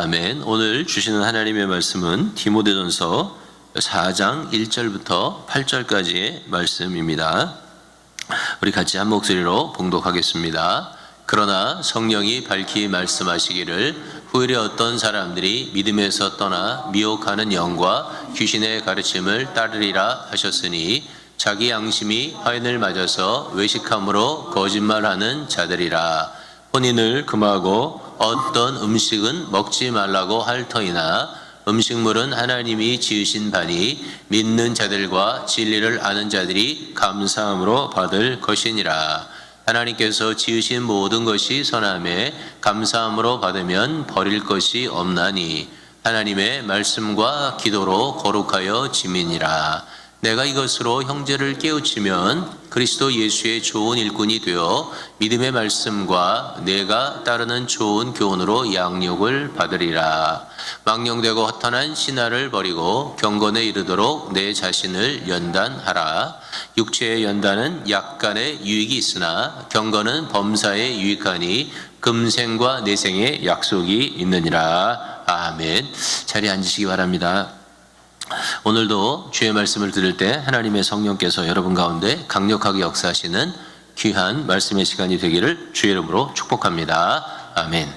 아멘. 오늘 주시는 하나님의 말씀은 디모데전서 4장 1절부터 8절까지의 말씀입니다. 우리 같이 한 목소리로 봉독하겠습니다. 그러나 성령이 밝히 말씀하시기를 후일에 어떤 사람들이 믿음에서 떠나 미혹하는 영과 귀신의 가르침을 따르리라 하셨으니 자기 양심이 화인을 맞아서 외식함으로 거짓말하는 자들이라. 혼인을 금하고 어떤 음식은 먹지 말라고 할 터이나 음식물은 하나님이 지으신 바니 믿는 자들과 진리를 아는 자들이 감사함으로 받을 것이니라. 하나님께서 지으신 모든 것이 선함에 감사함으로 받으면 버릴 것이 없나니 하나님의 말씀과 기도로 거룩하여 지민이라. 내가 이것으로 형제를 깨우치면 그리스도 예수의 좋은 일꾼이 되어 믿음의 말씀과 내가 따르는 좋은 교훈으로 양육을 받으리라. 망령되고 허탄한 신화를 버리고 경건에 이르도록 내 자신을 연단하라. 육체의 연단은 약간의 유익이 있으나 경건은 범사에 유익하니 금생과 내생의 약속이 있느니라. 아멘. 자리에 앉으시기 바랍니다. 오늘도 주의 말씀을 들을 때 하나님의 성령께서 여러분 가운데 강력하게 역사하시는 귀한 말씀의 시간이 되기를 주의 이름으로 축복합니다. 아멘.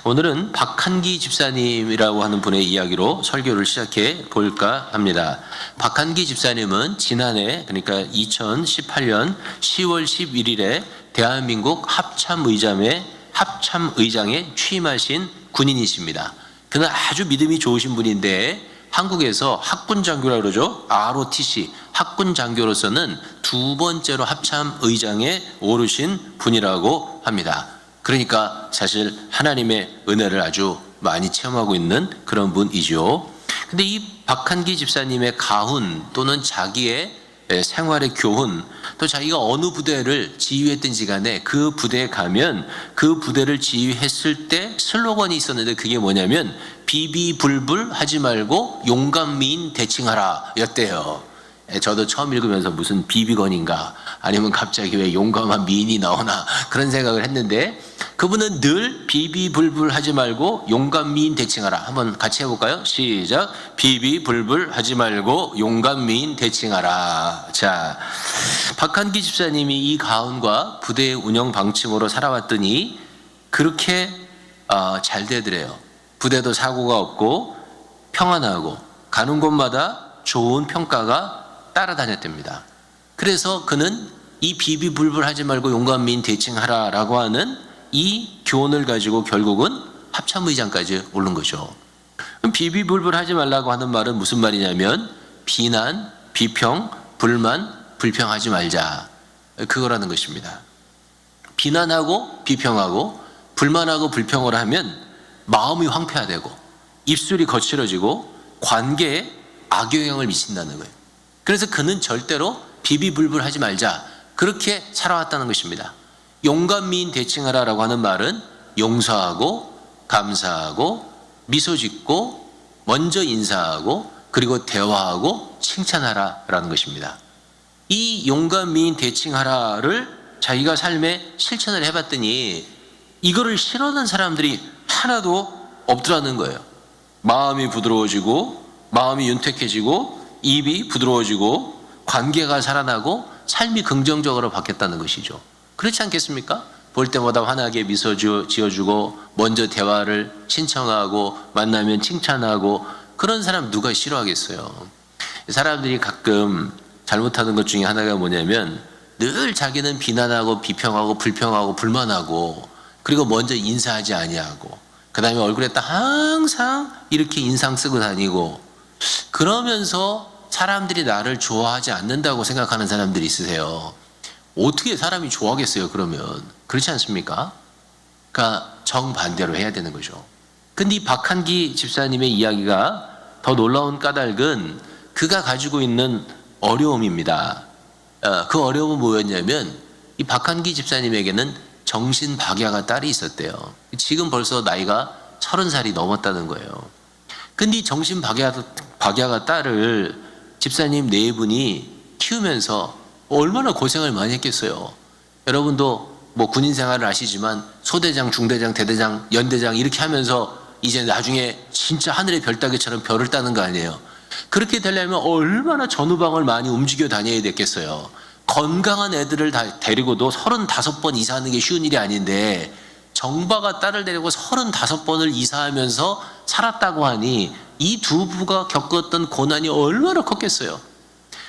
오늘은 박한기 집사님이라고 하는 분의 이야기로 설교를 시작해 볼까 합니다. 박한기 집사님은 지난해, 그러니까 2018년 10월 11일에 대한민국 합참의장에 취임하신 군인이십니다. 그는 아주 믿음이 좋으신 분인데 한국에서 학군장교라고 그러죠. ROTC, 학군장교로서는 두 번째로 합참의장에 오르신 분이라고 합니다. 그러니까 사실 하나님의 은혜를 아주 많이 체험하고 있는 그런 분이죠. 근데 이 박한기 집사님의 가훈 또는 자기의 생활의 교훈, 또 자기가 어느 부대를 지휘했든지 간에 그 부대에 가면 그 부대를 지휘했을 때 슬로건이 있었는데 그게 뭐냐면 비비불불 하지 말고 용감미인 대칭하라 였대요. 저도 처음 읽으면서 무슨 비비건인가 아니면 갑자기 왜 용감한 미인이 나오나 그런 생각을 했는데 그분은 늘 비비불불 하지 말고 용감미인 대칭하라. 한번 같이 해볼까요? 시작. 비비불불 하지 말고 용감미인 대칭하라. 자, 박한기 집사님이 이 가훈과 부대의 운영 방침으로 살아왔더니 그렇게 잘 되더래요. 부대도 사고가 없고 평안하고 가는 곳마다 좋은 평가가 따라다녔답니다. 그래서 그는 이 비비불불 하지 말고 용감미인 대칭하라라고 하는 이 교훈을 가지고 결국은 합참의장까지 오른 거죠. 그럼 비비불불 하지 말라고 하는 말은 무슨 말이냐면 비난, 비평, 불만, 불평하지 말자. 그거라는 것입니다. 비난하고 비평하고 불만하고 불평을 하면 마음이 황폐화되고 입술이 거칠어지고 관계에 악영향을 미친다는 거예요. 그래서 그는 절대로 비비불불 하지 말자 그렇게 살아왔다는 것입니다. 용감미인 대칭하라라고 하는 말은 용서하고 감사하고 미소 짓고 먼저 인사하고 그리고 대화하고 칭찬하라라는 것입니다. 이 용감미인 대칭하라를 자기가 삶에 실천을 해봤더니 이거를 싫어하는 사람들이 하나도 없더라는 거예요. 마음이 부드러워지고 마음이 윤택해지고 입이 부드러워지고 관계가 살아나고 삶이 긍정적으로 바뀌었다는 것이죠. 그렇지 않겠습니까? 볼 때마다 환하게 미소 지어주고 먼저 대화를 신청하고 만나면 칭찬하고 그런 사람 누가 싫어하겠어요? 사람들이 가끔 잘못하는 것 중에 하나가 뭐냐면 늘 자기는 비난하고 비평하고 불평하고 불만하고 그리고 먼저 인사하지 아니하고 그 다음에 얼굴에다 항상 이렇게 인상 쓰고 다니고 그러면서 사람들이 나를 좋아하지 않는다고 생각하는 사람들이 있으세요. 어떻게 사람이 좋아하겠어요 그러면? 그렇지 않습니까? 그러니까 정반대로 해야 되는 거죠. 근데 이 박한기 집사님의 이야기가 더 놀라운 까닭은 그가 가지고 있는 어려움입니다. 그 어려움은 뭐였냐면 이 박한기 집사님에게는 정신박야가 딸이 있었대요. 지금 벌써 나이가 30살이 넘었다는 거예요. 근데 이 정신박야가 딸을 집사님 네 분이 키우면서 얼마나 고생을 많이 했겠어요. 여러분도 뭐 군인 생활을 아시지만 소대장, 중대장, 대대장, 연대장 이렇게 하면서 이제 나중에 진짜 하늘의 별 따기처럼 별을 따는 거 아니에요. 그렇게 되려면 얼마나 전후방을 많이 움직여 다녀야 됐겠어요. 건강한 애들을 다 데리고도 35번 이사하는 게 쉬운 일이 아닌데 정바가 딸을 데리고 35번을 이사하면서 살았다고 하니 이 두 부가 겪었던 고난이 얼마나 컸겠어요.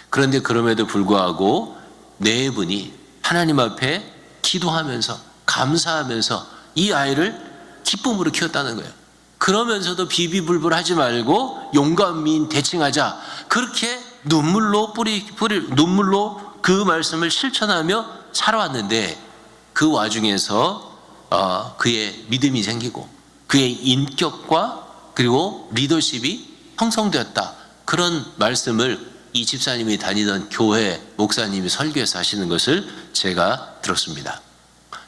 그런데 그럼에도 불구하고 네 분이 하나님 앞에 기도하면서 감사하면서 이 아이를 기쁨으로 키웠다는 거예요. 그러면서도 비비불불하지 말고 용감민 대칭하자. 그렇게 눈물로 눈물로 그 말씀을 실천하며 살아왔는데 그 와중에서 그의 믿음이 생기고 그의 인격과 그리고 리더십이 형성되었다. 그런 말씀을 이 집사님이 다니던 교회 목사님이 설교에서 하시는 것을 제가 들었습니다.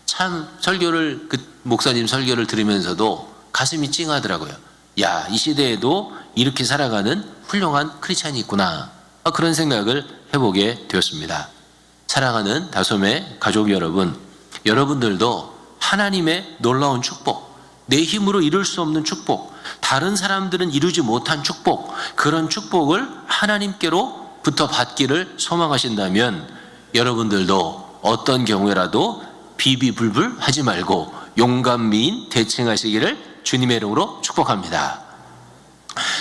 참 설교를 그 목사님 설교를 들으면서도 가슴이 찡하더라고요. 야, 이 시대에도 이렇게 살아가는 훌륭한 크리스찬이 있구나. 그런 생각을 해보게 되었습니다. 사랑하는 다솜의 가족 여러분, 여러분들도 하나님의 놀라운 축복, 내 힘으로 이룰 수 없는 축복, 다른 사람들은 이루지 못한 축복, 그런 축복을 하나님께로부터 받기를 소망하신다면 여러분들도 어떤 경우에라도 비비불불 하지 말고 용감미인 대칭하시기를 주님의 이름으로 축복합니다.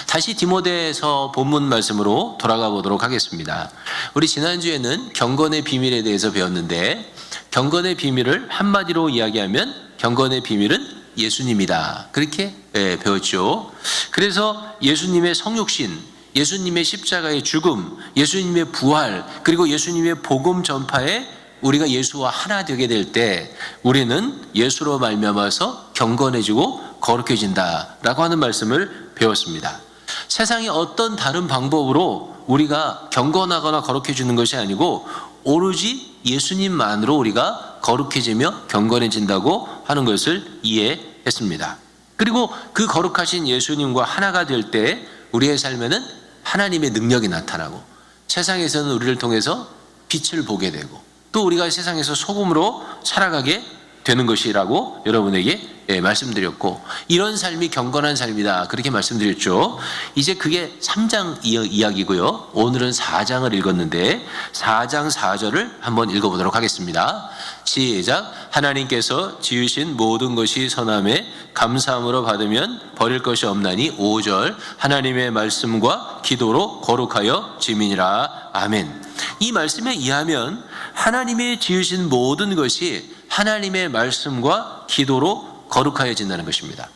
다시 디모데서 본문 말씀으로 돌아가 보도록 하겠습니다. 우리 지난주에는 경건의 비밀에 대해서 배웠는데 경건의 비밀을 한마디로 이야기하면 경건의 비밀은 예수님이다. 그렇게 배웠죠. 그래서 예수님의 성육신, 예수님의 십자가의 죽음, 예수님의 부활, 그리고 예수님의 복음 전파에 우리가 예수와 하나 되게 될 때 우리는 예수로 말미암아서 경건해지고 거룩해진다라고 하는 말씀을 배웠습니다. 세상의 어떤 다른 방법으로 우리가 경건하거나 거룩해지는 것이 아니고 오로지 예수님만으로 우리가 거룩해지며 경건해진다고 하는 것을 이해했습니다. 그리고 그 거룩하신 예수님과 하나가 될 때 우리의 삶에는 하나님의 능력이 나타나고 세상에서는 우리를 통해서 빛을 보게 되고 또 우리가 세상에서 소금으로 살아가게 되는 것이라고 여러분에게 말씀드렸고 이런 삶이 경건한 삶이다 그렇게 말씀드렸죠. 이제 그게 3장 이야기고요. 오늘은 4장을 읽었는데 4장 4절을 한번 읽어보도록 하겠습니다. 시작. 하나님께서 지으신 모든 것이 선함에 감사함으로 받으면 버릴 것이 없나니 5절 하나님의 말씀과 기도로 거룩하여 지민이라. 아멘. 이 말씀에 의하면 하나님의 지으신 모든 것이 하나님의 말씀과 기도로 거룩하여진다는 것입니다.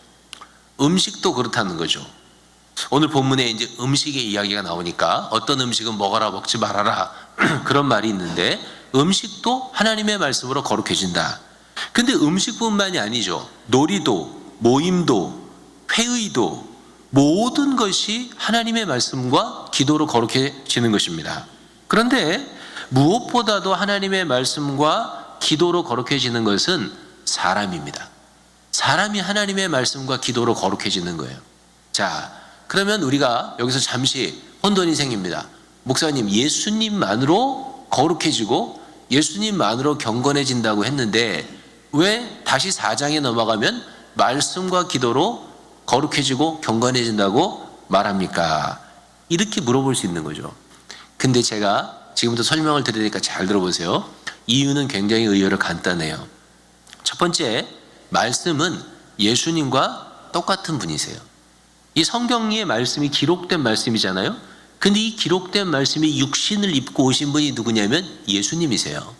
음식도 그렇다는 거죠. 오늘 본문에 이제 음식의 이야기가 나오니까 어떤 음식은 먹어라 먹지 말아라 그런 말이 있는데 음식도 하나님의 말씀으로 거룩해진다. 근데 음식뿐만이 아니죠. 놀이도, 모임도, 회의도 모든 것이 하나님의 말씀과 기도로 거룩해지는 것입니다. 그런데 무엇보다도 하나님의 말씀과 기도로 거룩해지는 것은 사람입니다. 사람이 하나님의 말씀과 기도로 거룩해지는 거예요. 자, 그러면 우리가 여기서 잠시 혼돈이 생깁니다. 목사님, 예수님만으로 거룩해지고 예수님만으로 경건해진다고 했는데 왜 다시 4장에 넘어가면 말씀과 기도로 거룩해지고 경건해진다고 말합니까? 이렇게 물어볼 수 있는 거죠. 근데 제가 지금부터 설명을 드리니까 잘 들어보세요. 이유는 굉장히 의외로 간단해요. 첫 번째, 말씀은 예수님과 똑같은 분이세요. 이 성경의 말씀이 기록된 말씀이잖아요. 근데 이 기록된 말씀이 육신을 입고 오신 분이 누구냐면 예수님이세요.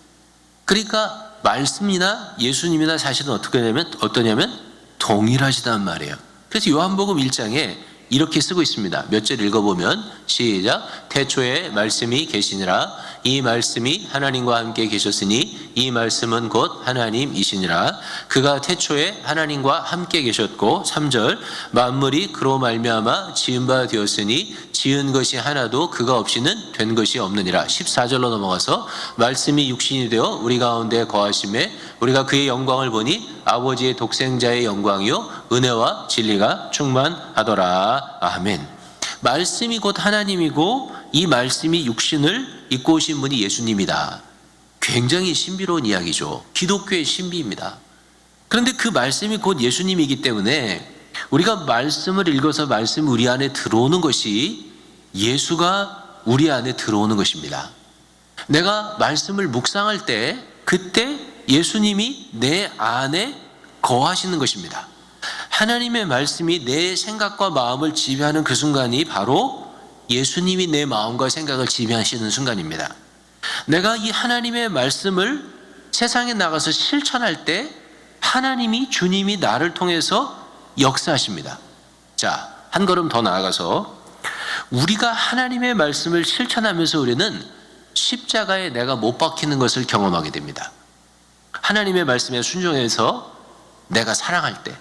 그러니까 말씀이나 예수님이나 사실은 어떠냐면 동일하시단 말이에요. 그래서 요한복음 1장에 이렇게 쓰고 있습니다. 몇 절 읽어보면 시작. 태초에 말씀이 계시니라. 이 말씀이 하나님과 함께 계셨으니 이 말씀은 곧 하나님이시니라. 그가 태초에 하나님과 함께 계셨고 3절 만물이 그로 말미암아 지은 바 되었으니 지은 것이 하나도 그가 없이는 된 것이 없느니라. 14절로 넘어가서 말씀이 육신이 되어 우리 가운데 거하심에 우리가 그의 영광을 보니 아버지의 독생자의 영광이요 은혜와 진리가 충만하더라. 아멘. 말씀이 곧 하나님이고 이 말씀이 육신을 입고 오신 분이 예수님이다. 굉장히 신비로운 이야기죠. 기독교의 신비입니다. 그런데 그 말씀이 곧 예수님이기 때문에 우리가 말씀을 읽어서 말씀이 우리 안에 들어오는 것이 예수가 우리 안에 들어오는 것입니다. 내가 말씀을 묵상할 때 그때 예수님이 내 안에 거하시는 것입니다. 하나님의 말씀이 내 생각과 마음을 지배하는 그 순간이 바로 예수님이 내 마음과 생각을 지배하시는 순간입니다. 내가 이 하나님의 말씀을 세상에 나가서 실천할 때 하나님이, 주님이 나를 통해서 역사하십니다. 자, 한 걸음 더 나아가서 우리가 하나님의 말씀을 실천하면서 우리는 십자가에 내가 못 박히는 것을 경험하게 됩니다. 하나님의 말씀에 순종해서 내가 사랑할 때,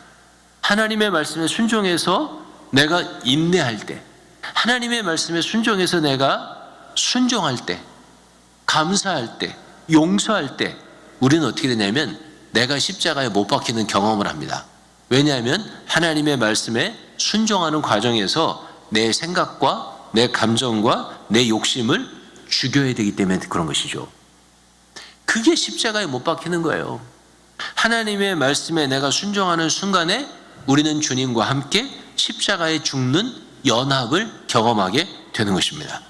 하나님의 말씀에 순종해서 내가 인내할 때, 하나님의 말씀에 순종해서 내가 순종할 때, 감사할 때, 용서할 때 우리는 어떻게 되냐면 내가 십자가에 못 박히는 경험을 합니다. 왜냐하면 하나님의 말씀에 순종하는 과정에서 내 생각과 내 감정과 내 욕심을 죽여야 되기 때문에 그런 것이죠. 그게 십자가에 못 박히는 거예요. 하나님의 말씀에 내가 순종하는 순간에 우리는 주님과 함께 십자가에 죽는 연합을 경험하게 되는 것입니다.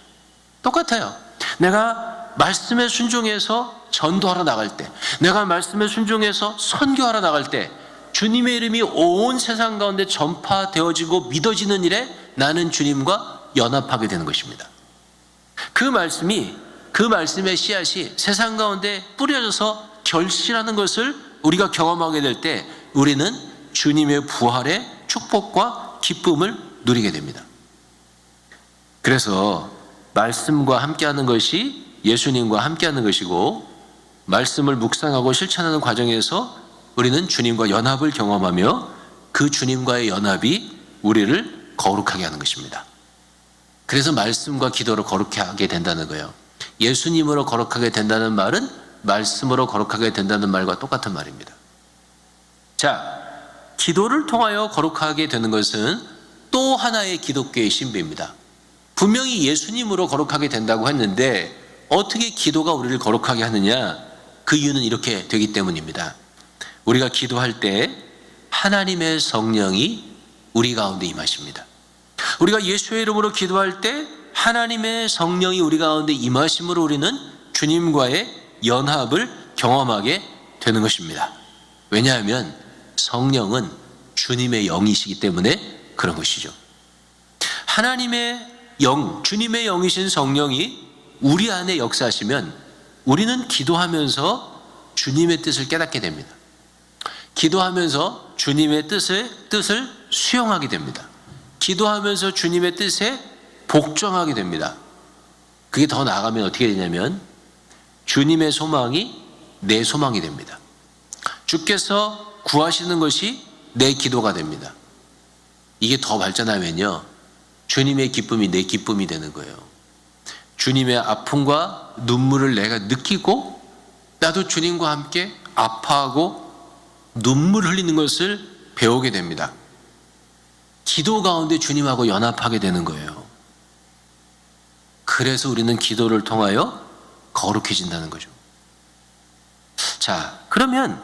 똑같아요. 내가 말씀에 순종해서 전도하러 나갈 때, 내가 말씀에 순종해서 선교하러 나갈 때 주님의 이름이 온 세상 가운데 전파되어지고 믿어지는 일에 나는 주님과 연합하게 되는 것입니다. 그 말씀의 씨앗이 세상 가운데 뿌려져서 결실하는 것을 우리가 경험하게 될 때 우리는 주님의 부활의 축복과 기쁨을 누리게 됩니다. 그래서 말씀과 함께하는 것이 예수님과 함께하는 것이고, 말씀을 묵상하고 실천하는 과정에서 우리는 주님과 연합을 경험하며 그 주님과의 연합이 우리를 거룩하게 하는 것입니다. 그래서 말씀과 기도로 거룩하게 하게 된다는 거예요. 예수님으로 거룩하게 된다는 말은 말씀으로 거룩하게 된다는 말과 똑같은 말입니다. 자, 기도를 통하여 거룩하게 되는 것은 또 하나의 기독교의 신비입니다. 분명히 예수님으로 거룩하게 된다고 했는데 어떻게 기도가 우리를 거룩하게 하느냐? 그 이유는 이렇게 되기 때문입니다. 우리가 기도할 때 하나님의 성령이 우리 가운데 임하십니다. 우리가 예수의 이름으로 기도할 때 하나님의 성령이 우리 가운데 임하심으로 우리는 주님과의 연합을 경험하게 되는 것입니다. 왜냐하면 성령은 주님의 영이시기 때문에 그런 것이죠. 하나님의 영, 주님의 영이신 성령이 우리 안에 역사하시면 우리는 기도하면서 주님의 뜻을 깨닫게 됩니다. 기도하면서 주님의 뜻을 수용하게 됩니다. 기도하면서 주님의 뜻에 복종하게 됩니다. 그게 더 나아가면 어떻게 되냐면 주님의 소망이 내 소망이 됩니다. 주께서 구하시는 것이 내 기도가 됩니다. 이게 더 발전하면요, 주님의 기쁨이 내 기쁨이 되는 거예요. 주님의 아픔과 눈물을 내가 느끼고 나도 주님과 함께 아파하고 눈물 흘리는 것을 배우게 됩니다. 기도 가운데 주님하고 연합하게 되는 거예요. 그래서 우리는 기도를 통하여 거룩해진다는 거죠. 자, 그러면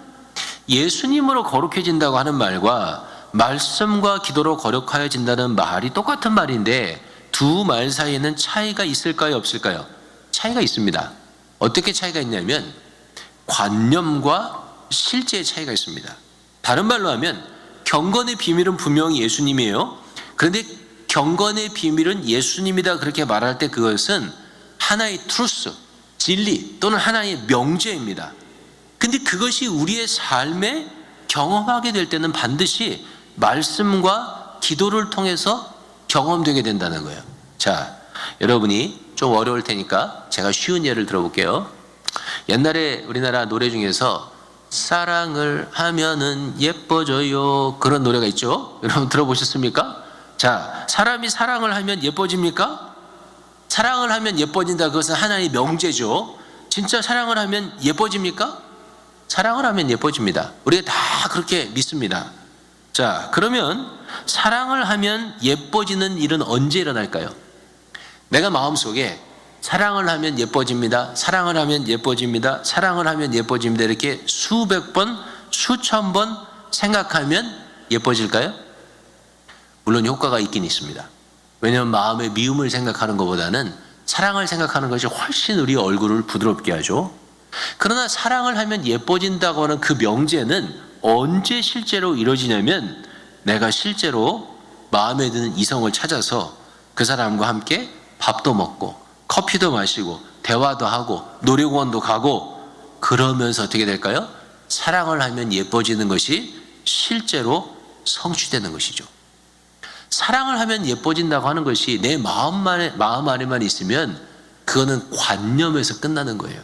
예수님으로 거룩해진다고 하는 말과 말씀과 기도로 거룩해진다는 말이 똑같은 말인데 두 말 사이에는 차이가 있을까요, 없을까요? 차이가 있습니다. 어떻게 차이가 있냐면 관념과 실제의 차이가 있습니다. 다른 말로 하면 경건의 비밀은 분명히 예수님이에요. 그런데 경건의 비밀은 예수님이다 그렇게 말할 때 그것은 하나의 트루스, 진리 또는 하나의 명제입니다. 근데 그것이 우리의 삶에 경험하게 될 때는 반드시 말씀과 기도를 통해서 경험되게 된다는 거예요. 자, 여러분이 좀 어려울 테니까 제가 쉬운 예를 들어볼게요. 옛날에 우리나라 노래 중에서 사랑을 하면은 예뻐져요, 그런 노래가 있죠. 여러분 들어보셨습니까? 자, 사람이 사랑을 하면 예뻐집니까? 사랑을 하면 예뻐진다, 그것은 하나의 명제죠. 진짜 사랑을 하면 예뻐집니까? 사랑을 하면 예뻐집니다. 우리가 다 그렇게 믿습니다. 자, 그러면 사랑을 하면 예뻐지는 일은 언제 일어날까요? 내가 마음속에 사랑을 하면 예뻐집니다, 사랑을 하면 예뻐집니다, 사랑을 하면 예뻐집니다 이렇게 수백 번, 수천 번 생각하면 예뻐질까요? 물론 효과가 있긴 있습니다. 왜냐하면 마음의 미움을 생각하는 것보다는 사랑을 생각하는 것이 훨씬 우리 얼굴을 부드럽게 하죠. 그러나 사랑을 하면 예뻐진다고 하는 그 명제는 언제 실제로 이루어지냐면 내가 실제로 마음에 드는 이성을 찾아서 그 사람과 함께 밥도 먹고 커피도 마시고 대화도 하고 놀이공원도 가고 그러면서 어떻게 될까요? 사랑을 하면 예뻐지는 것이 실제로 성취되는 것이죠. 사랑을 하면 예뻐진다고 하는 것이 내 마음 안에만 있으면 그거는 관념에서 끝나는 거예요.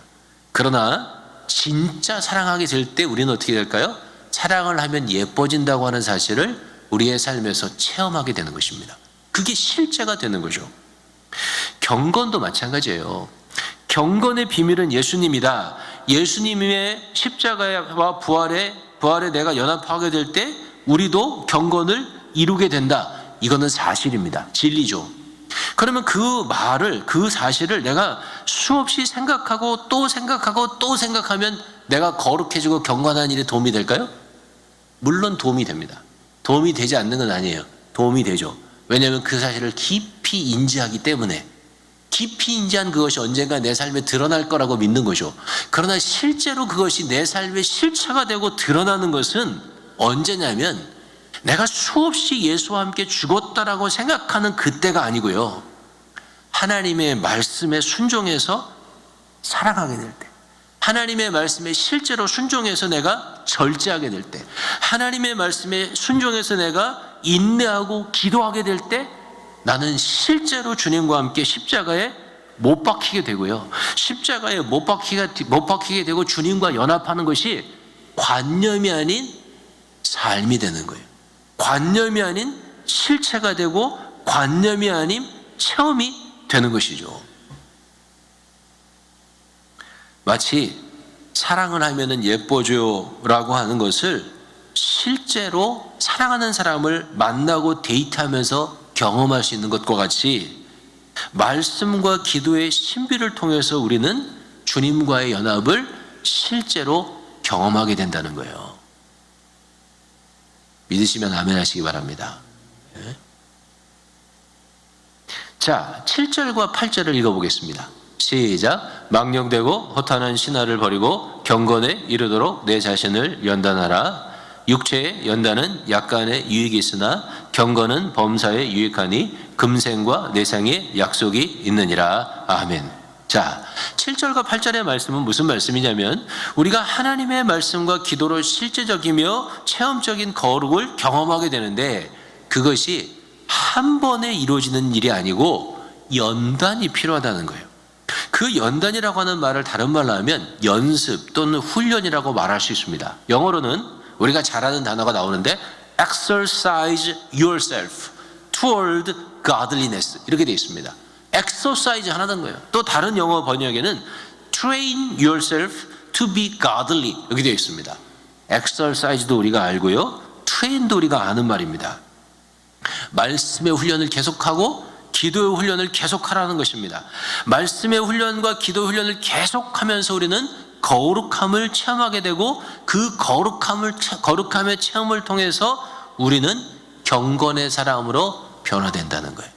그러나 진짜 사랑하게 될 때 우리는 어떻게 될까요? 사랑을 하면 예뻐진다고 하는 사실을 우리의 삶에서 체험하게 되는 것입니다. 그게 실제가 되는 거죠. 경건도 마찬가지예요. 경건의 비밀은 예수님이다. 예수님의 십자가와 부활에 내가 연합하게 될 때 우리도 경건을 이루게 된다. 이거는 사실입니다. 진리죠. 그러면 그 말을, 그 사실을 내가 수없이 생각하고 또 생각하고 또 생각하면 내가 거룩해지고 경건한 일에 도움이 될까요? 물론 도움이 됩니다. 도움이 되지 않는 건 아니에요. 도움이 되죠. 왜냐하면 그 사실을 깊이 인지하기 때문에, 깊이 인지한 그것이 언젠가 내 삶에 드러날 거라고 믿는 거죠. 그러나 실제로 그것이 내 삶의 실체가 되고 드러나는 것은 언제냐면 내가 수없이 예수와 함께 죽었다라고 생각하는 그때가 아니고요. 하나님의 말씀에 순종해서 살아가게 될 때, 하나님의 말씀에 실제로 순종해서 내가 절제하게 될 때, 하나님의 말씀에 순종해서 내가 인내하고 기도하게 될 때 나는 실제로 주님과 함께 십자가에 못 박히게 되고요. 십자가에 못 박히게 되고 주님과 연합하는 것이 관념이 아닌 삶이 되는 거예요. 관념이 아닌 실체가 되고 관념이 아닌 체험이 되는 것이죠. 마치 사랑을 하면은 예뻐져요 라고 하는 것을 실제로 사랑하는 사람을 만나고 데이트하면서 경험할 수 있는 것과 같이 말씀과 기도의 신비를 통해서 우리는 주님과의 연합을 실제로 경험하게 된다는 거예요. 믿으시면 아멘 하시기 바랍니다. 네. 자, 7절과 8절을 읽어보겠습니다. 시작. 망령되고 허탄한 신화를 버리고 경건에 이르도록 내 자신을 연단하라. 육체의 연단은 약간의 유익이 있으나 경건은 범사에 유익하니 금생과 내생의 약속이 있느니라. 아멘. 자, 7절과 8절의 말씀은 무슨 말씀이냐면 우리가 하나님의 말씀과 기도로 실제적이며 체험적인 거룩을 경험하게 되는데 그것이 한 번에 이루어지는 일이 아니고 연단이 필요하다는 거예요. 그 연단이라고 하는 말을 다른 말로 하면 연습 또는 훈련이라고 말할 수 있습니다. 영어로는 우리가 잘 아는 단어가 나오는데 exercise yourself toward godliness 이렇게 되어 있습니다. exercise 하나던 거예요. 또 다른 영어 번역에는 train yourself to be godly 이렇게 되어 있습니다. exercise도 우리가 알고요. train도 우리가 아는 말입니다. 말씀의 훈련을 계속하고 기도의 훈련을 계속하라는 것입니다. 말씀의 훈련과 기도 훈련을 계속하면서 우리는 거룩함을 체험하게 되고 그 거룩함의 체험을 통해서 우리는 경건의 사람으로 변화된다는 거예요.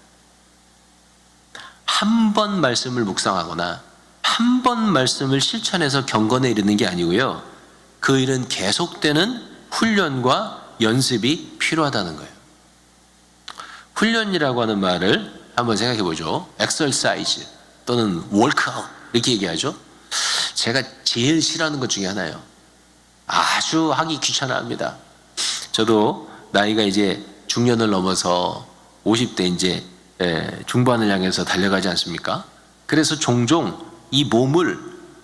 한 번 말씀을 묵상하거나 한 번 말씀을 실천해서 경건에 이르는 게 아니고요. 그 일은 계속되는 훈련과 연습이 필요하다는 거예요. 훈련이라고 하는 말을 한번 생각해 보죠. exercise 또는 workout 이렇게 얘기하죠. 제가 제일 싫어하는 것 중에 하나예요. 아주 하기 귀찮아합니다. 저도 나이가 이제 중년을 넘어서 50대 이제 중반을 향해서 달려가지 않습니까? 그래서 종종 이 몸을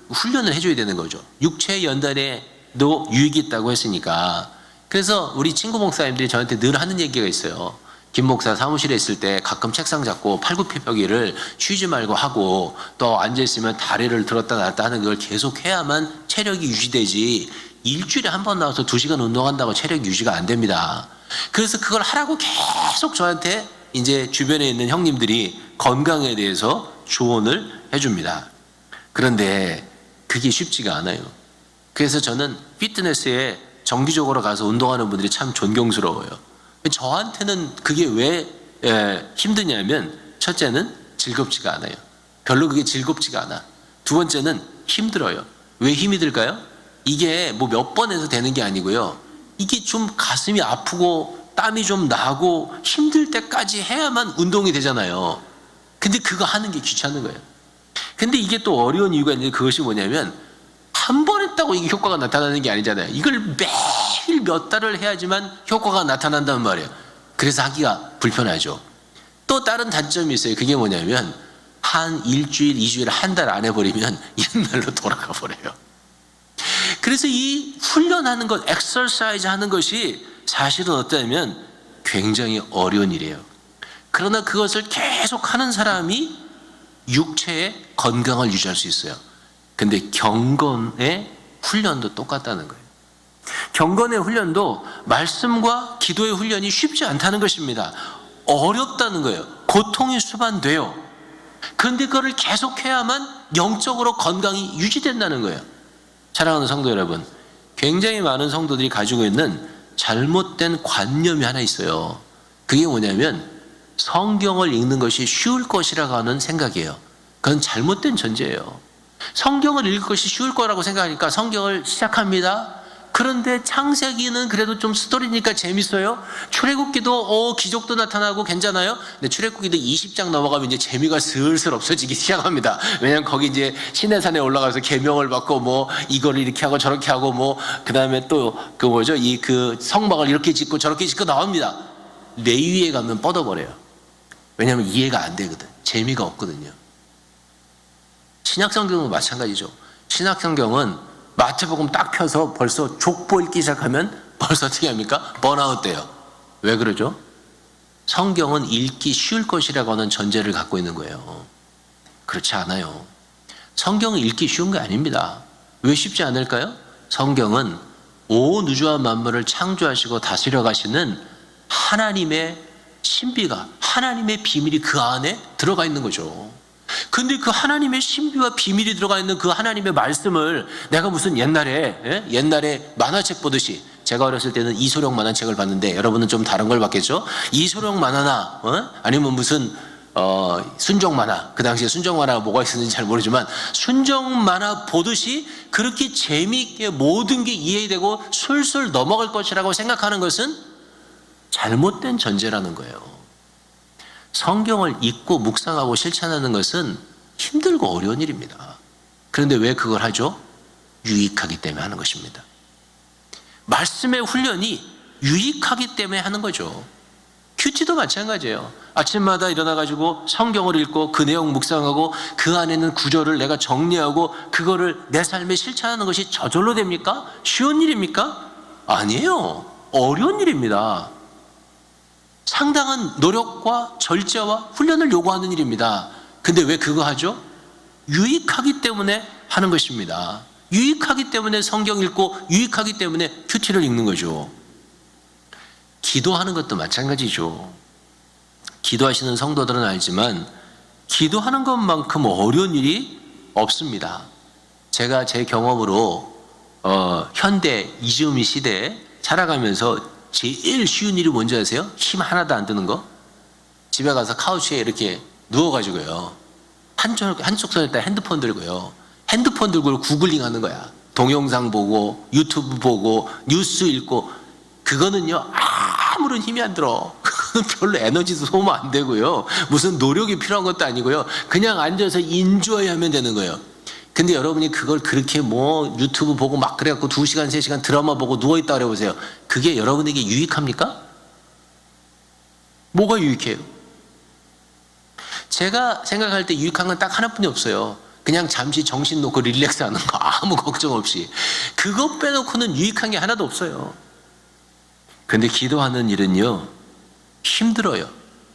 훈련을 해줘야 되는 거죠. 육체의 연단에도 유익이 있다고 했으니까. 그래서 우리 친구 목사님들이 저한테 늘 하는 얘기가 있어요. 김 목사 사무실에 있을 때 가끔 책상 잡고 팔굽혀펴기를 쉬지 말고 하고 또 앉아있으면 다리를 들었다 놨다 하는 걸 계속 해야만 체력이 유지되지 일주일에 한 번 나와서 2시간 운동한다고 체력 유지가 안 됩니다. 그래서 그걸 하라고 계속 저한테 이제 주변에 있는 형님들이 건강에 대해서 조언을 해줍니다. 그런데 그게 쉽지가 않아요. 그래서 저는 피트니스에 정기적으로 가서 운동하는 분들이 참 존경스러워요. 저한테는 그게 왜 힘드냐면, 첫째는 즐겁지가 않아요. 별로 그게 즐겁지가 않아. 두 번째는 힘들어요. 왜 힘이 들까요? 이게 뭐 몇 번 해서 되는 게 아니고요. 이게 좀 가슴이 아프고 땀이 좀 나고 힘들 때까지 해야만 운동이 되잖아요. 근데 그거 하는 게 귀찮은 거예요. 근데 이게 또 어려운 이유가 있는데, 그것이 뭐냐면 한 번 했다고 이게 효과가 나타나는 게 아니잖아요. 이걸 매일 몇 달을 해야지만 효과가 나타난단 말이에요. 그래서 하기가 불편하죠. 또 다른 단점이 있어요. 그게 뭐냐면 한 일주일, 이주일, 한 달 안 해버리면 옛날로 돌아가 버려요. 그래서 이 훈련하는 것, 엑서사이즈 하는 것이 사실은 어떠냐면 굉장히 어려운 일이에요. 그러나 그것을 계속 하는 사람이 육체의 건강을 유지할 수 있어요. 근데 경건의 훈련도 똑같다는 거예요. 경건의 훈련도 말씀과 기도의 훈련이 쉽지 않다는 것입니다. 어렵다는 거예요. 고통이 수반돼요. 그런데 그거를 계속해야만 영적으로 건강이 유지된다는 거예요. 사랑하는 성도 여러분, 굉장히 많은 성도들이 가지고 있는 잘못된 관념이 하나 있어요. 그게 뭐냐면 성경을 읽는 것이 쉬울 것이라고 하는 생각이에요. 그건 잘못된 전제예요. 성경을 읽을 것이 쉬울 거라고 생각하니까 성경을 시작합니다. 그런데 창세기는 그래도 좀 스토리니까 재밌어요. 출애굽기도 기적도 나타나고 괜찮아요. 근데 출애굽기도 20장 넘어가면 이제 재미가 슬슬 없어지기 시작합니다. 왜냐하면 거기 이제 시내산에 올라가서 계명을 받고 뭐 이거를 이렇게 하고 저렇게 하고 뭐 그다음에 또 그 뭐죠, 이 그 성막을 이렇게 짓고 저렇게 짓고 나옵니다. 레위기에 가면 뻗어버려요. 왜냐하면 이해가 안 되거든. 재미가 없거든요. 신약성경은 마찬가지죠. 신약성경은 마태복음 딱 펴서 벌써 족보 읽기 시작하면 벌써 어떻게 합니까? 번아웃 돼요. 왜 그러죠? 성경은 읽기 쉬울 것이라고 하는 전제를 갖고 있는 거예요. 그렇지 않아요. 성경은 읽기 쉬운 게 아닙니다. 왜 쉽지 않을까요? 성경은 온 우주와 만물을 창조하시고 다스려 가시는 하나님의 신비가, 하나님의 비밀이 그 안에 들어가 있는 거죠. 근데 그 하나님의 신비와 비밀이 들어가 있는 그 하나님의 말씀을 내가 무슨 옛날에 만화책 보듯이, 제가 어렸을 때는 이소룡 만화책을 봤는데 여러분은 좀 다른 걸 봤겠죠? 이소룡 만화나 아니면 무슨 순정 만화, 그 당시에 순정 만화가 뭐가 있었는지 잘 모르지만 순정 만화 보듯이 그렇게 재미있게 모든 게 이해되고 술술 넘어갈 것이라고 생각하는 것은 잘못된 전제라는 거예요. 성경을 읽고 묵상하고 실천하는 것은 힘들고 어려운 일입니다. 그런데 왜 그걸 하죠? 유익하기 때문에 하는 것입니다. 말씀의 훈련이 유익하기 때문에 하는 거죠. 큐티도 마찬가지예요. 아침마다 일어나가지고 성경을 읽고 그 내용 묵상하고 그 안에 있는 구절을 내가 정리하고 그거를 내 삶에 실천하는 것이 저절로 됩니까? 쉬운 일입니까? 아니에요. 어려운 일입니다. 상당한 노력과 절제와 훈련을 요구하는 일입니다. 근데 왜 그거 하죠? 유익하기 때문에 하는 것입니다. 유익하기 때문에 성경 읽고 유익하기 때문에 큐티를 읽는 거죠. 기도하는 것도 마찬가지죠. 기도하시는 성도들은 알지만 기도하는 것만큼 어려운 일이 없습니다. 제가 제 경험으로 현대 이즈미 시대에 살아가면서 제일 쉬운 일이 뭔지 아세요? 힘 하나도 안 드는 거? 집에 가서 카우치에 이렇게 누워가지고요, 한쪽 손에 핸드폰 들고요, 핸드폰 들고 구글링 하는 거야. 동영상 보고 유튜브 보고 뉴스 읽고. 그거는요 아무런 힘이 안 들어. 그거는 별로 에너지도 소모 안 되고요, 무슨 노력이 필요한 것도 아니고요, 그냥 앉아서 인조이 하면 되는 거예요. 근데 여러분이 그걸 그렇게 뭐 유튜브 보고 막 그래갖고 2시간 3시간 드라마 보고 누워있다 그래보세요. 그게 여러분에게 유익합니까? 뭐가 유익해요? 제가 생각할 때 유익한 건 딱 하나뿐이 없어요. 그냥 잠시 정신 놓고 릴렉스 하는 거, 아무 걱정 없이. 그것 빼놓고는 유익한 게 하나도 없어요. 근데 기도하는 일은요 힘들어요.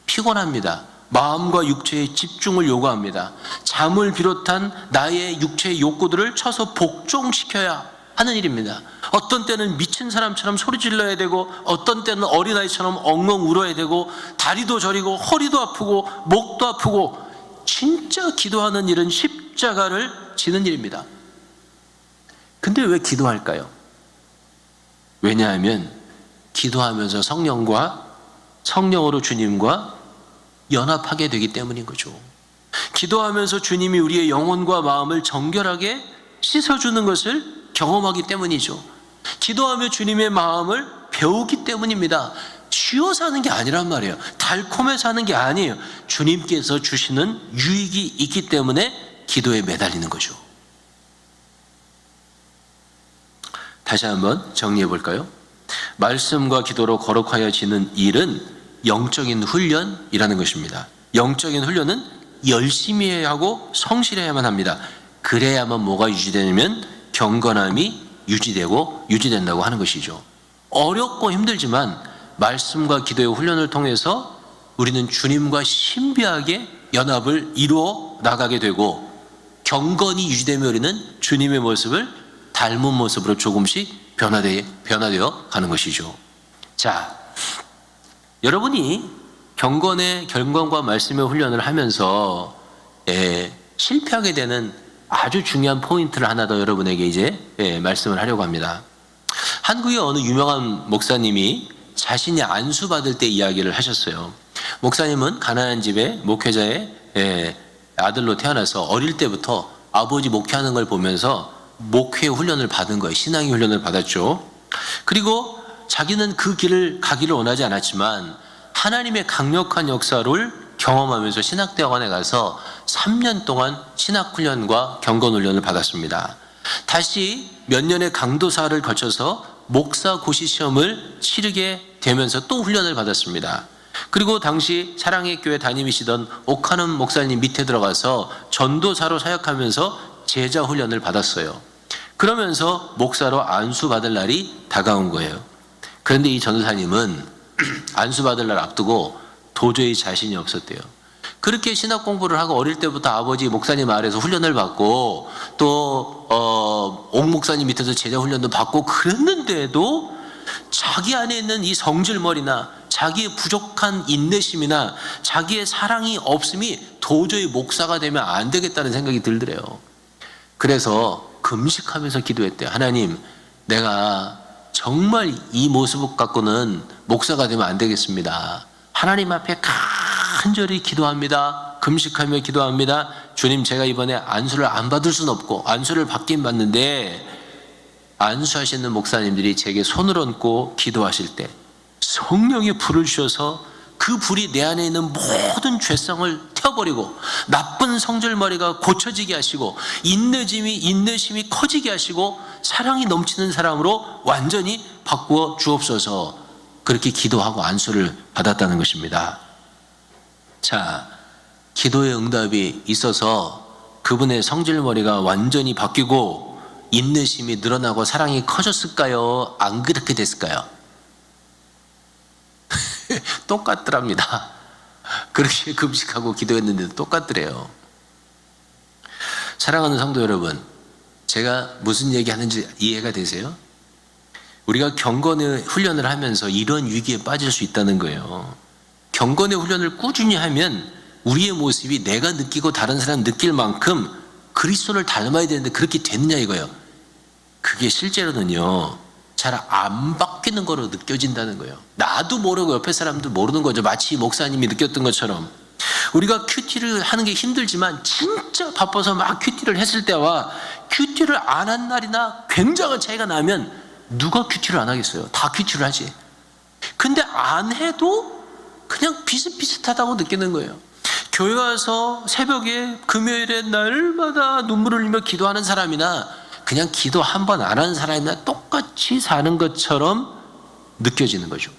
피곤합니다. 마음과 육체의 집중을 요구합니다. 잠을 비롯한 나의 육체의 욕구들을 쳐서 복종시켜야 하는 일입니다. 어떤 때는 미친 사람처럼 소리 질러야 되고, 어떤 때는 어린아이처럼 엉엉 울어야 되고, 다리도 저리고 허리도 아프고 목도 아프고. 진짜 기도하는 일은 십자가를 지는 일입니다. 근데 왜 기도할까요? 왜냐하면 기도하면서 성령과 성령으로 주님과 연합하게 되기 때문인 거죠. 기도하면서 주님이 우리의 영혼과 마음을 정결하게 씻어주는 것을 경험하기 때문이죠. 기도하며 주님의 마음을 배우기 때문입니다. 쉬워서 하는 게 아니란 말이에요. 달콤해서 하는 게 아니에요. 주님께서 주시는 유익이 있기 때문에 기도에 매달리는 거죠. 다시 한번 정리해 볼까요? 말씀과 기도로 거룩하여지는 일은 영적인 훈련이라는 것입니다. 영적인 훈련은 열심히 해야 하고 성실해야만 합니다. 그래야만 뭐가 유지되냐면 경건함이 유지된다고 하는 것이죠. 어렵고 힘들지만 말씀과 기도의 훈련을 통해서 우리는 주님과 신비하게 연합을 이루어 나가게 되고, 경건이 유지되며 우리는 주님의 모습을 닮은 모습으로 조금씩 변화되어 가는 것이죠. 자, 여러분이 경건과 말씀의 훈련을 하면서 실패하게 되는 아주 중요한 포인트를 하나 더 여러분에게 이제 말씀을 하려고 합니다. 한국의 어느 유명한 목사님이 자신이 안수받을 때 이야기를 하셨어요. 목사님은 가난한 집의 목회자의 아들로 태어나서 어릴 때부터 아버지 목회하는 걸 보면서 목회 훈련을 받은 거예요. 신앙의 훈련을 받았죠. 그리고 자기는 그 길을 가기를 원하지 않았지만 하나님의 강력한 역사를 경험하면서 신학대학원에 가서 3년 동안 신학훈련과 경건훈련을 받았습니다. 다시 몇 년의 강도사를 거쳐서 목사 고시 시험을 치르게 되면서 또 훈련을 받았습니다. 그리고 당시 사랑의 교회 담임이시던 오카는 목사님 밑에 들어가서 전도사로 사역하면서 제자 훈련을 받았어요. 그러면서 목사로 안수받을 날이 다가온 거예요. 그런데 이 전도사님은 안수받을 날 앞두고 도저히 자신이 없었대요. 그렇게 신학 공부를 하고 어릴 때부터 아버지 목사님 아래서 훈련을 받고 또 옥 목사님 밑에서 제자 훈련도 받고 그랬는데도 자기 안에 있는 이 성질머리나 자기의 부족한 인내심이나 자기의 사랑이 없음이 도저히 목사가 되면 안 되겠다는 생각이 들더래요. 그래서 금식하면서 기도했대요. 하나님, 내가 정말 이 모습 갖고는 목사가 되면 안 되겠습니다. 하나님 앞에 간절히 기도합니다. 금식하며 기도합니다. 주님, 제가 이번에 안수를 안 받을 수는 없고 안수를 받긴 받는데, 안수하시는 목사님들이 제게 손을 얹고 기도하실 때 성령의 불을 주셔서 그 불이 내 안에 있는 모든 죄성을 태워버리고 나쁜 성질머리가 고쳐지게 하시고 인내심이 커지게 하시고 사랑이 넘치는 사람으로 완전히 바꾸어 주옵소서. 그렇게 기도하고 안수를 받았다는 것입니다. 자, 기도의 응답이 있어서 그분의 성질머리가 완전히 바뀌고 인내심이 늘어나고 사랑이 커졌을까요? 안 그렇게 됐을까요? 똑같더랍니다. 그렇게 금식하고 기도했는데도 똑같더래요. 사랑하는 성도 여러분, 제가 무슨 얘기하는지 이해가 되세요? 우리가 경건의 훈련을 하면서 이런 위기에 빠질 수 있다는 거예요. 경건의 훈련을 꾸준히 하면 우리의 모습이 내가 느끼고 다른 사람 느낄 만큼 그리스도를 닮아야 되는데 그렇게 됐냐 이거예요. 그게 실제로는요, 잘 안 바뀌는 거로 느껴진다는 거예요. 나도 모르고 옆에 사람도 모르는 거죠. 마치 목사님이 느꼈던 것처럼. 우리가 큐티를 하는 게 힘들지만 진짜 바빠서 막 큐티를 했을 때와 큐티를 안 한 날이나 굉장한 차이가 나면 누가 큐티를 안 하겠어요? 다 큐티를 하지. 근데 안 해도 그냥 비슷비슷하다고 느끼는 거예요. 교회 와서 새벽에 금요일에 날마다 눈물을 흘리며 기도하는 사람이나 그냥 기도 한 번 안 하는 사람이나 똑같이 사는 것처럼 느껴지는 거죠.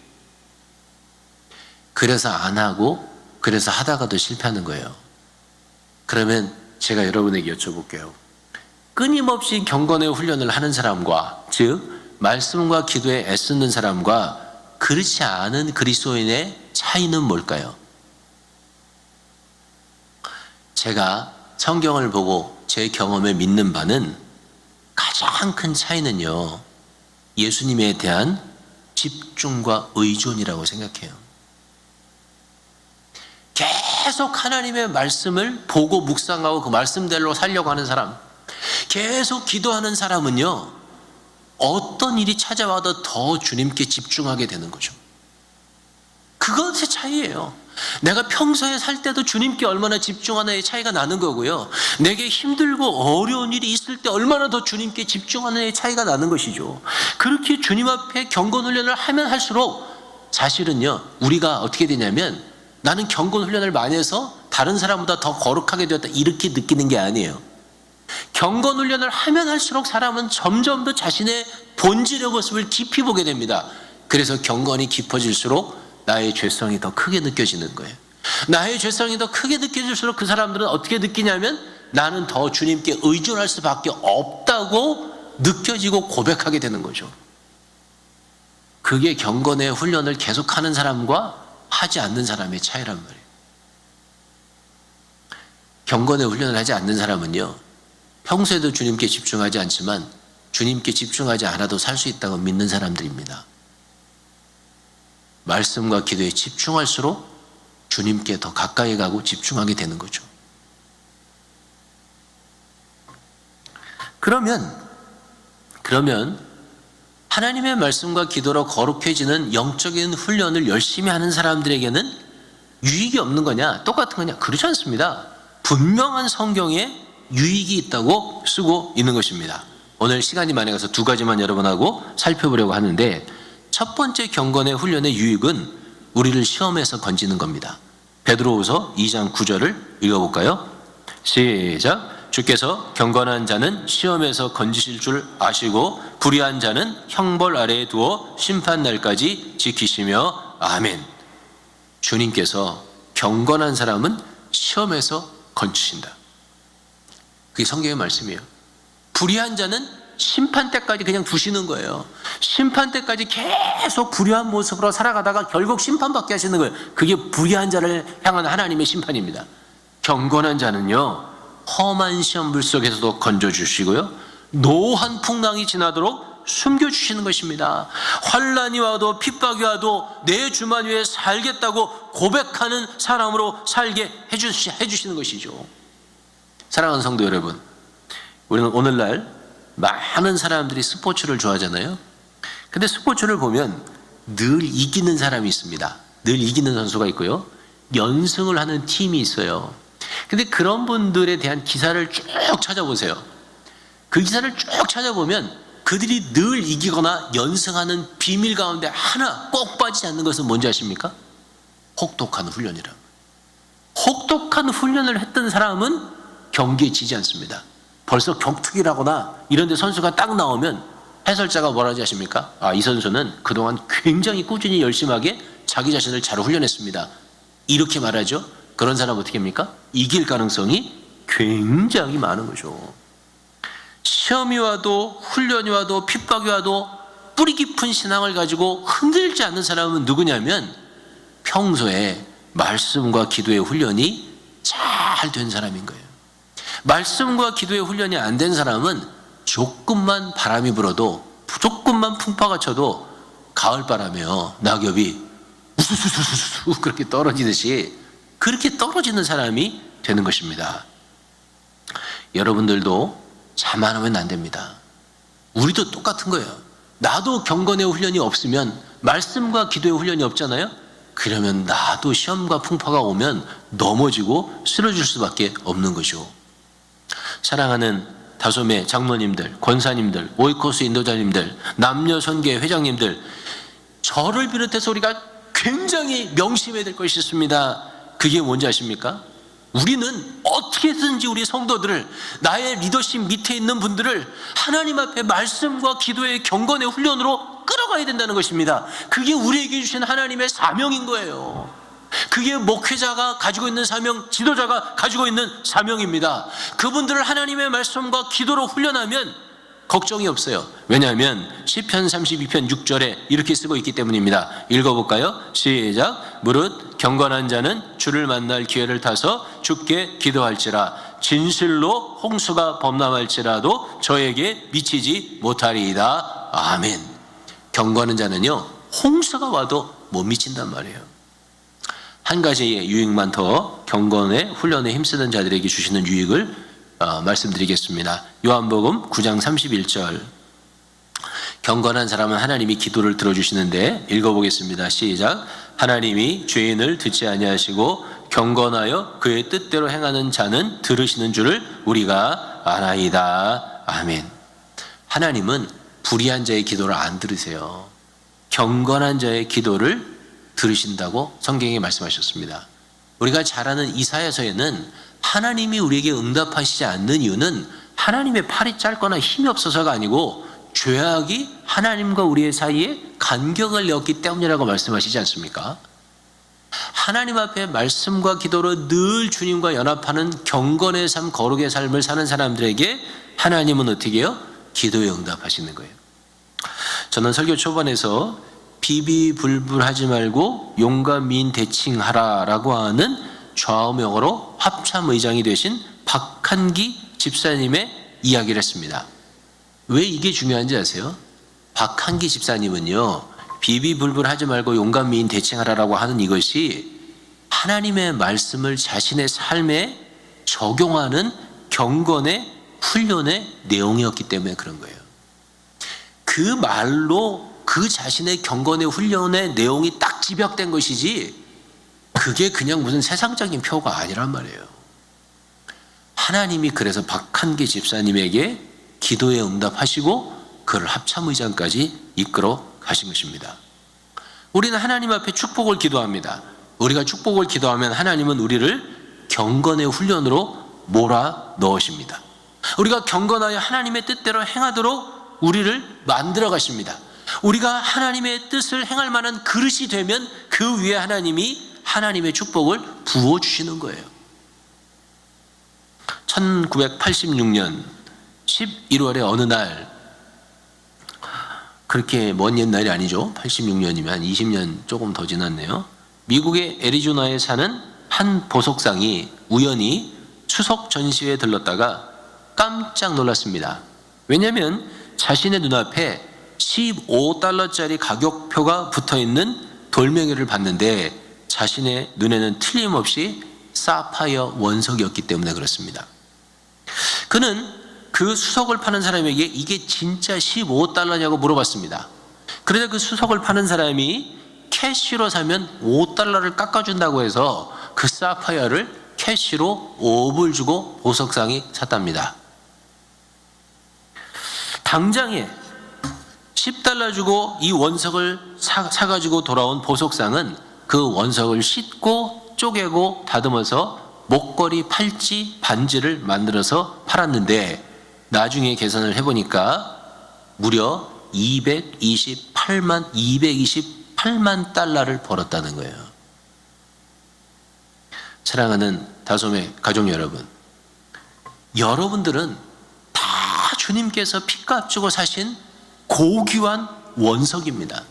그래서 안 하고 그래서 하다가도 실패하는 거예요. 그러면 제가 여러분에게 여쭤볼게요. 끊임없이 경건의 훈련을 하는 사람과, 즉 말씀과 기도에 애쓰는 사람과 그렇지 않은 그리스도인의 차이는 뭘까요? 제가 성경을 보고 제 경험에 믿는 바는 가장 큰 차이는요, 예수님에 대한 집중과 의존이라고 생각해요. 계속 하나님의 말씀을 보고 묵상하고 그 말씀대로 살려고 하는 사람, 계속 기도하는 사람은요, 어떤 일이 찾아와도 더 주님께 집중하게 되는 거죠. 그것의 차이예요. 내가 평소에 살 때도 주님께 얼마나 집중하느냐의 차이가 나는 거고요. 내게 힘들고 어려운 일이 있을 때 얼마나 더 주님께 집중하느냐의 차이가 나는 것이죠. 그렇게 주님 앞에 경건 훈련을 하면 할수록 사실은요, 우리가 어떻게 되냐면 나는 경건 훈련을 많이 해서 다른 사람보다 더 거룩하게 되었다 이렇게 느끼는 게 아니에요. 경건 훈련을 하면 할수록 사람은 점점 더 자신의 본질의 모습을 깊이 보게 됩니다. 그래서 경건이 깊어질수록 나의 죄성이 더 크게 느껴지는 거예요. 나의 죄성이 더 크게 느껴질수록 그 사람들은 어떻게 느끼냐면 나는 더 주님께 의존할 수밖에 없다고 느껴지고 고백하게 되는 거죠. 그게 경건의 훈련을 계속하는 사람과 하지 않는 사람의 차이란 말이에요. 경건의 훈련을 하지 않는 사람은요, 평소에도 주님께 집중하지 않지만 주님께 집중하지 않아도 살 수 있다고 믿는 사람들입니다. 말씀과 기도에 집중할수록 주님께 더 가까이 가고 집중하게 되는 거죠. 그러면 하나님의 말씀과 기도로 거룩해지는 영적인 훈련을 열심히 하는 사람들에게는 유익이 없는 거냐? 똑같은 거냐? 그렇지 않습니다. 분명한 성경에 유익이 있다고 쓰고 있는 것입니다. 오늘 시간이 많이 가서 두 가지만 여러분하고 살펴보려고 하는데, 첫 번째 경건의 훈련의 유익은 우리를 시험에서 건지는 겁니다. 베드로후서 2장 9절을 읽어볼까요? 시작. 주께서 경건한 자는 시험에서 건지실 줄 아시고 불의한 자는 형벌 아래에 두어 심판날까지 지키시며 아멘. 주님께서 경건한 사람은 시험에서 건지신다. 그게 성경의 말씀이에요. 불의한 자는 심판 때까지 그냥 두시는 거예요. 심판 때까지 계속 불의한 모습으로 살아가다가 결국 심판받게 하시는 거예요. 그게 불의한 자를 향한 하나님의 심판입니다. 경건한 자는요, 험한 시험불 속에서도 건져주시고요, 노한 풍랑이 지나도록 숨겨주시는 것입니다. 환난이 와도 핍박이 와도 내 주만 위에 살겠다고 고백하는 사람으로 살게 해주시는 것이죠. 사랑하는 성도 여러분, 우리는 오늘날 많은 사람들이 스포츠를 좋아하잖아요. 근데 스포츠를 보면 늘 이기는 사람이 있습니다. 늘 이기는 선수가 있고요, 연승을 하는 팀이 있어요. 근데 그런 분들에 대한 기사를 쭉 찾아보세요. 그 기사를 쭉 찾아보면 그들이 늘 이기거나 연승하는 비밀 가운데 하나 꼭 빠지지 않는 것은 뭔지 아십니까? 혹독한 훈련이라. 혹독한 훈련을 했던 사람은 경기에 지지 않습니다. 벌써 격투기라거나 이런 데 선수가 딱 나오면 해설자가 뭐라 하지 아십니까? 이 선수는 그동안 굉장히 꾸준히 열심하게 자기 자신을 잘 훈련했습니다. 이렇게 말하죠. 그런 사람은 어떻게 합니까? 이길 가능성이 굉장히 많은 거죠. 시험이 와도 훈련이 와도 핍박이 와도 뿌리 깊은 신앙을 가지고 흔들지 않는 사람은 누구냐면 평소에 말씀과 기도의 훈련이 잘 된 사람인 거예요. 말씀과 기도의 훈련이 안 된 사람은 조금만 바람이 불어도, 조금만 풍파가 쳐도 가을바람에요, 낙엽이 우수수수수 그렇게 떨어지듯이 그렇게 떨어지는 사람이 되는 것입니다. 여러분들도 자만하면 안 됩니다. 우리도 똑같은 거예요. 나도 경건의 훈련이 없으면, 말씀과 기도의 훈련이 없잖아요. 그러면 나도 시험과 풍파가 오면 넘어지고 쓰러질 수밖에 없는 거죠. 사랑하는 다솜의 장로님들, 권사님들, 오이코스 인도자님들, 남녀 선교회 회장님들, 저를 비롯해서 우리가 굉장히 명심해야 될 것이 있습니다. 그게 뭔지 아십니까? 우리는 어떻게든지 우리 성도들을, 나의 리더십 밑에 있는 분들을 하나님 앞에 말씀과 기도의 경건의 훈련으로 끌어가야 된다는 것입니다. 그게 우리에게 주신 하나님의 사명인 거예요. 그게 목회자가 가지고 있는 사명, 지도자가 가지고 있는 사명입니다. 그분들을 하나님의 말씀과 기도로 훈련하면 걱정이 없어요. 왜냐하면 시편 32편 6절에 이렇게 쓰고 있기 때문입니다. 읽어볼까요? 시작. 무릇 경건한 자는 주를 만날 기회를 타서 주께 기도할지라. 진실로 홍수가 범람할지라도 저에게 미치지 못하리이다. 아멘. 경건한 자는요, 홍수가 와도 못 미친단 말이에요. 한 가지의 유익만 더 경건의 훈련에 힘쓰는 자들에게 주시는 유익을 말씀드리겠습니다. 요한복음 9장 31절. 경건한 사람은 하나님이 기도를 들어주시는데, 읽어보겠습니다. 시작. 하나님이 죄인을 듣지 아니하시고 경건하여 그의 뜻대로 행하는 자는 들으시는 줄을 우리가 아나이다. 아멘. 하나님은 불의한 자의 기도를 안 들으세요. 경건한 자의 기도를 들으신다고 성경에 말씀하셨습니다. 우리가 잘 아는 이사야서에는 하나님이 우리에게 응답하시지 않는 이유는 하나님의 팔이 짧거나 힘이 없어서가 아니고 죄악이 하나님과 우리의 사이에 간격을 냈기 때문이라고 말씀하시지 않습니까? 하나님 앞에 말씀과 기도로 늘 주님과 연합하는 경건의 삶, 거룩의 삶을 사는 사람들에게 하나님은 어떻게 해요? 기도에 응답하시는 거예요. 저는 설교 초반에서 비비불불하지 말고 용감 미인 대칭하라 라고 하는 좌우명으로 합참의장이 되신 박한기 집사님의 이야기를 했습니다. 왜 이게 중요한지 아세요? 박한기 집사님은요, 비비불불하지 말고 용감 미인 대칭하라라고 하는 이것이 하나님의 말씀을 자신의 삶에 적용하는 경건의 훈련의 내용이었기 때문에 그런 거예요. 그 말로 그 자신의 경건의 훈련의 내용이 딱 집약된 것이지 그게 그냥 무슨 세상적인 표가 아니란 말이에요. 하나님이 그래서 박한기 집사님에게 기도에 응답하시고 그를 합참의장까지 이끌어 가신 것입니다. 우리는 하나님 앞에 축복을 기도합니다. 우리가 축복을 기도하면 하나님은 우리를 경건의 훈련으로 몰아 넣으십니다. 우리가 경건하여 하나님의 뜻대로 행하도록 우리를 만들어 가십니다. 우리가 하나님의 뜻을 행할 만한 그릇이 되면 그 위에 하나님이 하나님의 축복을 부어주시는 거예요. 1986년 11월의 어느 날, 그렇게 먼 옛날이 아니죠. 86년이면 한 20년 조금 더 지났네요. 미국의 애리조나에 사는 한 보석상이 우연히 추석 전시회에 들렀다가 깜짝 놀랐습니다. 왜냐하면 자신의 눈앞에 $15짜리 가격표가 붙어있는 돌멩이를 봤는데 자신의 눈에는 틀림없이 사파이어 원석이었기 때문에 그렇습니다. 그는 그 수석을 파는 사람에게 이게 진짜 $15냐고 물어봤습니다. 그런데 그 수석을 파는 사람이 캐시로 사면 $5를 깎아준다고 해서 그 사파이어를 캐시로 5불 주고 보석상이 샀답니다. 당장에 $10 주고 이 원석을 사가지고 돌아온 보석상은 그 원석을 씻고 쪼개고 다듬어서 목걸이, 팔찌, 반지를 만들어서 팔았는데 나중에 계산을 해보니까 무려 $228만 달러를 벌었다는 거예요. 사랑하는 다솜의 가족 여러분, 여러분들은 다 주님께서 피값 주고 사신 고귀한 원석입니다.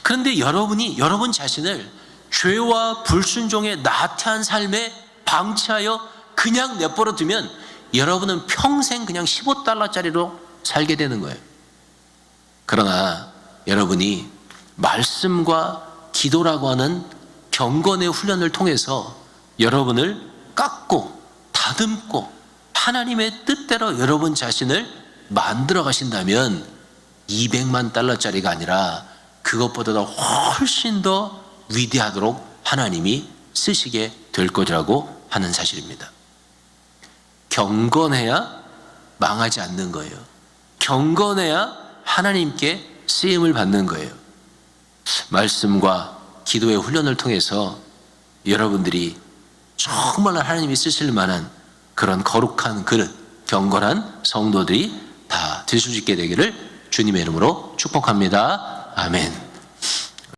그런데 여러분이 여러분 자신을 죄와 불순종의 나태한 삶에 방치하여 그냥 내버려 두면 여러분은 평생 그냥 $15짜리로 살게 되는 거예요. 그러나 여러분이 말씀과 기도라고 하는 경건의 훈련을 통해서 여러분을 깎고 다듬고 하나님의 뜻대로 여러분 자신을 만들어 가신다면 $200만 짜리가 아니라 그것보다 훨씬 더 위대하도록 하나님이 쓰시게 될 거라고 하는 사실입니다. 경건해야 망하지 않는 거예요. 경건해야 하나님께 쓰임을 받는 거예요. 말씀과 기도의 훈련을 통해서 여러분들이 정말 하나님이 쓰실 만한 그런 거룩한 그릇, 경건한 성도들이 다 될 수 있게 되기를 주님의 이름으로 축복합니다. 아멘.